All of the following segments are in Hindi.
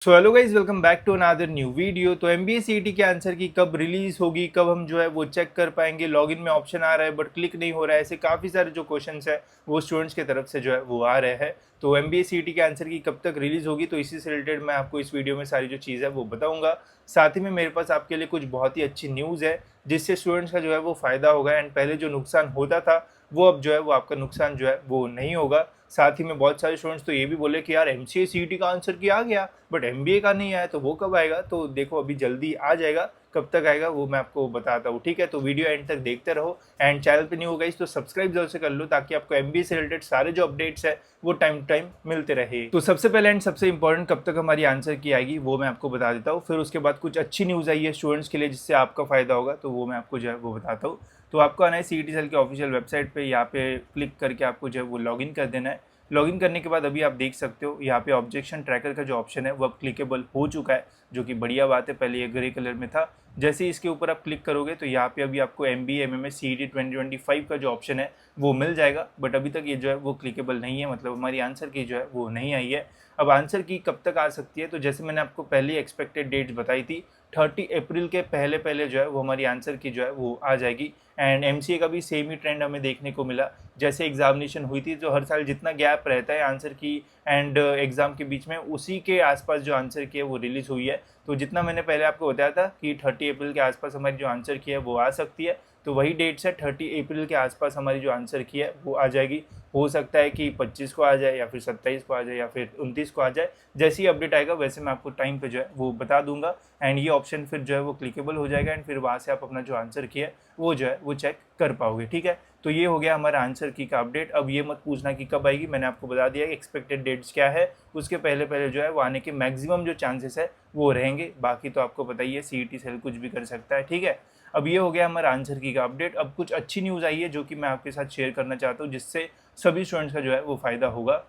So hello guys, welcome back to another new video. तो एमबीए सीईटी के आंसर की कब रिलीज होगी, कब हम जो है वो चेक कर पाएंगे। लॉगिन में ऑप्शन आ रहा है बट क्लिक नहीं हो रहा है। ऐसे काफ़ी सारे जो क्वेश्चंस है वो स्टूडेंट्स की तरफ से जो है वो आ रहे हैं। तो एमबीए सीईटी के आंसर की कब तक रिलीज होगी, तो इसी से रिलेटेड मैं आपको इस वीडियो में सारी जो चीज़ है वो बताऊंगा। साथ ही में मेरे पास आपके लिए कुछ बहुत ही अच्छी न्यूज़ है जिससे स्टूडेंट्स का जो है वो फ़ायदा होगा। एंड पहले जो नुकसान होता था वो अब जो है वो आपका नुकसान जो है वो नहीं होगा। साथ ही में बहुत सारे स्टूडेंट्स तो ये भी बोले कि यार एमसीए सीईटी का आंसर की आ गया बट एमबीए का नहीं आया, तो वो कब आएगा। तो देखो अभी जल्दी आ जाएगा, कब तक आएगा वो मैं आपको बताता हूँ। ठीक है, तो वीडियो एंड तक देखते रहो। एंड चैनल पे न्यू हो गई तो सब्सक्राइब जरूर से कर लो ताकि आपको एमबीए से रिलेटेड सारे जो अपडेट्स है वो टाइम टू टाइम मिलते रहे। तो सबसे पहले एंड सबसे इंपॉर्टेंट कब तक हमारी आंसर की आएगी वो मैं आपको बता देता हूँ। फिर उसके बाद कुछ अच्छी न्यूज़ आई है स्टूडेंट्स के लिए जिससे आपका फायदा होगा, तो वो मैं आपको जो है वो बताता हूँ। तो आपको आना है सीईटी सेल के ऑफिशियल वेबसाइट पे, यहाँ पे क्लिक करके आपको जो है वो लॉगिन कर देना है। लॉगिन करने के बाद अभी आप देख सकते हो यहाँ पे ऑब्जेक्शन ट्रैकर का जो ऑप्शन है वो अब क्लिकेबल हो चुका है, जो कि बढ़िया बात है। पहले ये ग्रे कलर में था। जैसे ही इसके ऊपर आप क्लिक करोगे तो यहाँ पे अभी आपको MBA MMS CET 2025 का जो ऑप्शन है वो मिल जाएगा। बट अभी तक ये जो है वो क्लिकेबल नहीं है, मतलब हमारी आंसर की जो है वो नहीं आई है। अब आंसर की कब तक आ सकती है, तो जैसे मैंने आपको पहले एक्सपेक्टेड डेट्स बताई थी 30 अप्रैल के पहले पहले जो है वो हमारी आंसर की जो है वो आ जाएगी। एंड एमसीए का भी सेम ही ट्रेंड हमें देखने को मिला। जैसे एग्जामिनेशन हुई थी तो हर साल जितना गैप रहता है आंसर की एंड एग्ज़ाम के बीच में, उसी के आसपास जो आंसर की है वो रिलीज़ हुई है। तो जितना मैंने पहले आपको बताया था कि 30 अप्रैल के आसपास हमारी जो आंसर की है वो आ सकती है, तो वही डेट्स है। 30 अप्रैल के आसपास हमारी जो आंसर की है वो आ जाएगी। हो सकता है कि 25 को आ जाए या फिर 27 को आ जाए या फिर 29 को आ जाए। जैसे ही अपडेट आएगा वैसे मैं आपको टाइम पे जो है वो बता दूंगा। एंड ये ऑप्शन फिर जो है वो क्लिकेबल हो जाएगा एंड फिर वहाँ से आप अपना जो आंसर की है वो जो है वो चेक कर पाओगे। ठीक है, तो ये हो गया हमारा आंसर की का अपडेट। अब ये मत पूछना कि कब आएगी, मैंने आपको बता दिया कि एक्सपेक्टेड डेट्स क्या है। उसके पहले पहले जो है वो आने के मैक्सिमम जो चांसेस है वो रहेंगे। बाकी तो आपको पता ही है सीईटी सेल कुछ भी कर सकता है। ठीक है, अब ये हो गया हमारा आंसर की का अपडेट। अब कुछ अच्छी न्यूज़ आई है जो कि मैं आपके साथ शेयर करना चाहता हूँ जिससे सभी स्टूडेंट्स का जो है वो फ़ायदा होगा।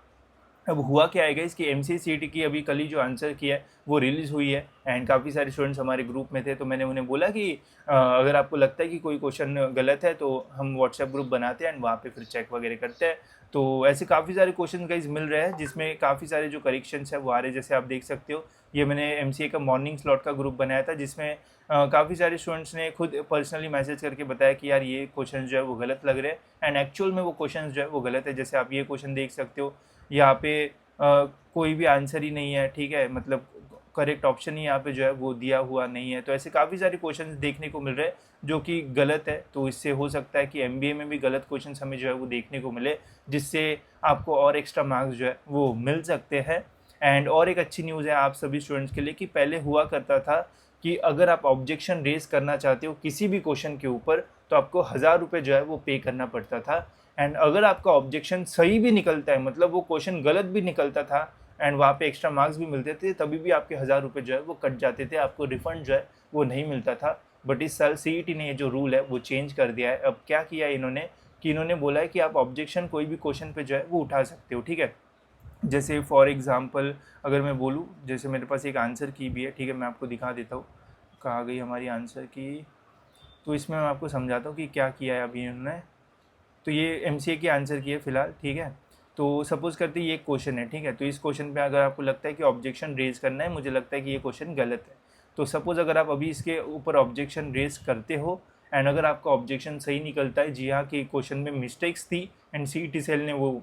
अब हुआ क्या है गाइस कि एमसीए सीईटी की अभी कल ही जो आंसर की है वो रिलीज़ हुई है। एंड काफ़ी सारे स्टूडेंट्स हमारे ग्रुप में थे, तो मैंने उन्हें बोला कि अगर आपको लगता है कि कोई क्वेश्चन गलत है तो हम व्हाट्सएप ग्रुप बनाते हैं एंड वहाँ पे फिर चेक वगैरह करते हैं। तो ऐसे काफ़ी सारे क्वेश्चन गाइस मिल रहे हैं जिसमें काफ़ी सारे जो करेक्शंस है वो आ रहे हैं। जैसे आप देख सकते हो ये मैंने एमसीए का मॉर्निंग स्लॉट का ग्रुप बनाया था जिसमें काफ़ी सारे स्टूडेंट्स ने खुद पर्सनली मैसेज करके बताया कि यार ये क्वेश्चन जो है वो गलत लग रहे हैं एंड एक्चुअल में वो क्वेश्चन जो है वो गलत है। जैसे आप ये क्वेश्चन देख सकते हो, यहाँ पे कोई भी आंसर ही नहीं है। ठीक है, मतलब करेक्ट ऑप्शन ही यहाँ पे जो है वो दिया हुआ नहीं है। तो ऐसे काफ़ी सारे क्वेश्चंस देखने को मिल रहे हैं जो कि गलत है। तो इससे हो सकता है कि एमबीए में भी गलत क्वेश्चंस हमें जो है वो देखने को मिले, जिससे आपको और एक्स्ट्रा मार्क्स जो है वो मिल सकते हैं। एंड और एक अच्छी न्यूज़ है आप सभी स्टूडेंट्स के लिए कि पहले हुआ करता था कि अगर आप ऑब्जेक्शन रेज करना चाहते हो किसी भी क्वेश्चन के ऊपर तो आपको 1000 रुपये जो है वो पे करना पड़ता था। एंड अगर आपका ऑब्जेक्शन सही भी निकलता है, मतलब वो क्वेश्चन गलत भी निकलता था एंड वहाँ पे एक्स्ट्रा मार्क्स भी मिलते थे, तभी भी आपके 1000 रुपये जो है वो कट जाते थे, आपको रिफंड जो है वो नहीं मिलता था। बट इस साल सीईटी ने ये जो रूल है वो चेंज कर दिया है। अब क्या किया है इन्होंने कि इन्होंने बोला है कि आप ऑब्जेक्शन कोई भी क्वेश्चन पे जो है वो उठा सकते हो। ठीक है, जैसे फॉर एग्ज़ाम्पल अगर मैं बोलूँ, जैसे मेरे पास एक आंसर की भी है। ठीक है, मैं आपको दिखा देता हूँ कहाँ गई हमारी आंसर की। तो इसमें मैं आपको समझाता हूँ कि क्या किया है अभी इन्होंने। तो ये एमसीए की आंसर की है फ़िलहाल। ठीक है, तो सपोज़ करते ये एक क्वेश्चन है। ठीक है, तो इस क्वेश्चन पे अगर आपको लगता है कि ऑब्जेक्शन रेज़ करना है, मुझे लगता है कि ये क्वेश्चन गलत है, तो सपोज़ अगर आप अभी इसके ऊपर ऑब्जेक्शन रेज़ करते हो एंड अगर आपका ऑब्जेक्शन सही निकलता है, जी हाँ, कि क्वेश्चन में मिस्टेक्स थी एंड सीईटी सेल ने वो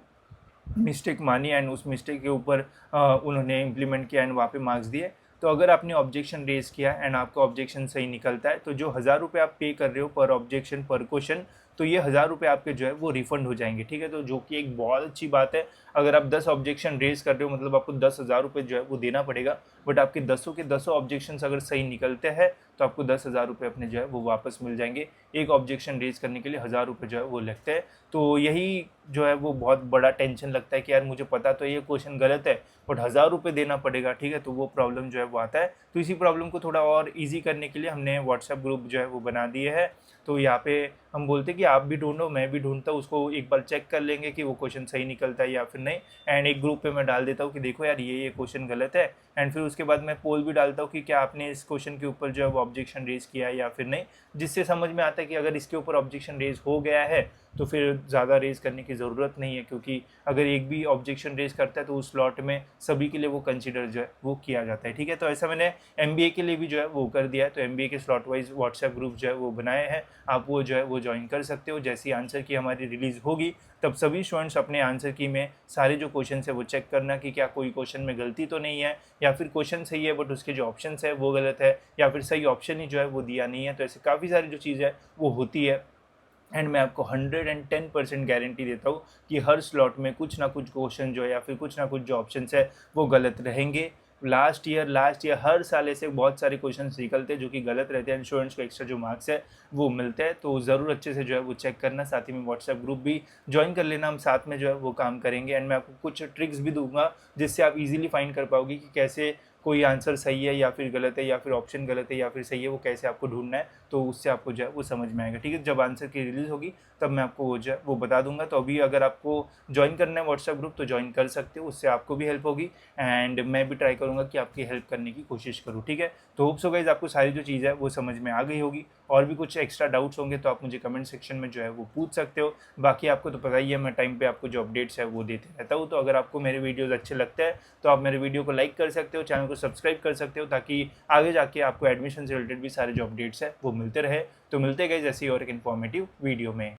मिस्टेक मानी एंड उस मिस्टेक के ऊपर उन्होंने इम्प्लीमेंट किया एंड वहाँ पे मार्क्स दिए। तो अगर आपने ऑब्जेक्शन रेज़ किया एंड आपका ऑब्जेक्शन सही निकलता है तो जो 1000 रुपये आप पे कर रहे हो पर ऑब्जेक्शन पर क्वेश्चन, तो ये 1000 रुपये आपके जो है वो रिफंड हो जाएंगे। ठीक है, तो जो कि एक बहुत अच्छी बात है। अगर आप 10 ऑब्जेक्शन रेज़ कर रहे हो मतलब आपको 10,000 रुपये जो है वो देना पड़ेगा। बट आपके 10 के 10 ऑब्जेक्शन अगर सही निकलते हैं तो आपको 10,000 रुपये अपने जो है वो वापस मिल जाएंगे। एक ऑब्जेक्शन रेज़ करने के लिए 1000 रुपये जो है वो लगते हैं। तो यही जो है वो बहुत बड़ा टेंशन लगता है कि यार मुझे पता तो ये क्वेश्चन गलत है बट 1000 रुपये देना पड़ेगा। ठीक है, तो वो प्रॉब्लम जो है वो आता है। तो इसी प्रॉब्लम को थोड़ा और इजी करने के लिए हमने व्हाट्सएप ग्रुप जो है वो बना दिए है। तो यहाँ पे हम बोलते हैं कि आप भी ढूंढो, मैं भी ढूंढता हूँ, उसको एक बार चेक कर लेंगे कि वो क्वेश्चन सही निकलता है या फिर नहीं। एंड एक ग्रुप पे मैं डाल देता हूँ कि देखो यार ये क्वेश्चन गलत है। एंड फिर उसके बाद मैं पोल भी डालता हूँ कि क्या आपने इस क्वेश्चन के ऊपर जो है वो ऑब्जेक्शन रेज किया है या फिर नहीं, जिससे समझ में आता है कि अगर इसके ऊपर ऑब्जेक्शन रेज हो गया है तो फिर ज़्यादा रेज करने की ज़रूरत नहीं है, क्योंकि अगर एक भी ऑब्जेक्शन रेज करता है तो उस स्लॉट में सभी के लिए वो कंसिडर जो है वो किया जाता है। ठीक है, तो ऐसा मैंने MBA के लिए भी जो है वो कर दिया है। तो MBA के स्लॉट वाइज व्हाट्सएप ग्रुप जो है वो बनाए हैं, आप वो जो है वो ज्वाइन कर सकते हो। जैसी आंसर की हमारी रिलीज़ होगी तब सभी स्टूडेंट्स अपने आंसर की में सारे जो क्वेश्चन है वो चेक करना कि क्या कोई क्वेश्चन में गलती तो नहीं है, या फिर क्वेश्चन सही है बट उसके जो ऑप्शन है वो गलत है, या फिर सही ऑप्शन ही जो है वो दिया नहीं है। तो ऐसे काफ़ी सारी जो चीज़ है वो होती है। एंड मैं आपको 110% गारंटी देता हूँ कि हर स्लॉट में कुछ ना कुछ क्वेश्चन जो है या फिर कुछ ना कुछ जो ऑप्शंस है वो गलत रहेंगे। लास्ट ईयर हर साल ऐसे बहुत सारे क्वेश्चंस निकलते हैं जो कि गलत रहते हैं, स्टूडेंट्स को एक्स्ट्रा जो मार्क्स है वो मिलते हैं। तो ज़रूर अच्छे से जो है वो चेक करना, साथ ही में व्हाट्सएप ग्रुप भी ज्वाइन कर लेना, हम साथ में जो है वो काम करेंगे। एंड मैं आपको कुछ ट्रिक्स भी दूंगा जिससे आप इजीली फाइंड कर पाओगे कि कैसे कोई आंसर सही है या फिर गलत है, या फिर ऑप्शन गलत है या फिर सही है, वो कैसे आपको ढूंढना है। तो उससे आपको जो है वो समझ में आएगा। ठीक है, जब आंसर की रिलीज़ होगी तब मैं आपको वो जो है वो बता दूंगा। तो अभी अगर आपको ज्वाइन करना है व्हाट्सएप ग्रुप तो ज्वाइन कर सकते हो, उससे आपको भी हेल्प होगी एंड मैं भी ट्राई करूँगा कि आपकी हेल्प करने की कोशिश करूँ। ठीक है, तो होप सो गाइस आपको सारी जो चीज़ है वो समझ में आ गई होगी। और भी कुछ एक्स्ट्रा डाउट्स होंगे तो आप मुझे कमेंट सेक्शन में जो है वो पूछ सकते हो। बाकी आपको तो पता ही है मैं टाइम पे आपको जो अपडेट्स है वो देते रहता हूँ। तो अगर आपको मेरे वीडियोस अच्छे लगते हैं तो आप मेरे वीडियो को लाइक कर सकते हो, चैनल को सब्सक्राइब कर सकते हो, ताकि आगे जाके आपको एडमिशन से रिलेटेड भी सारे जो अपडेट्स है वो मिलते रहे। तो मिलते गए जैसे और एक इन्फॉर्मेटिव वीडियो में।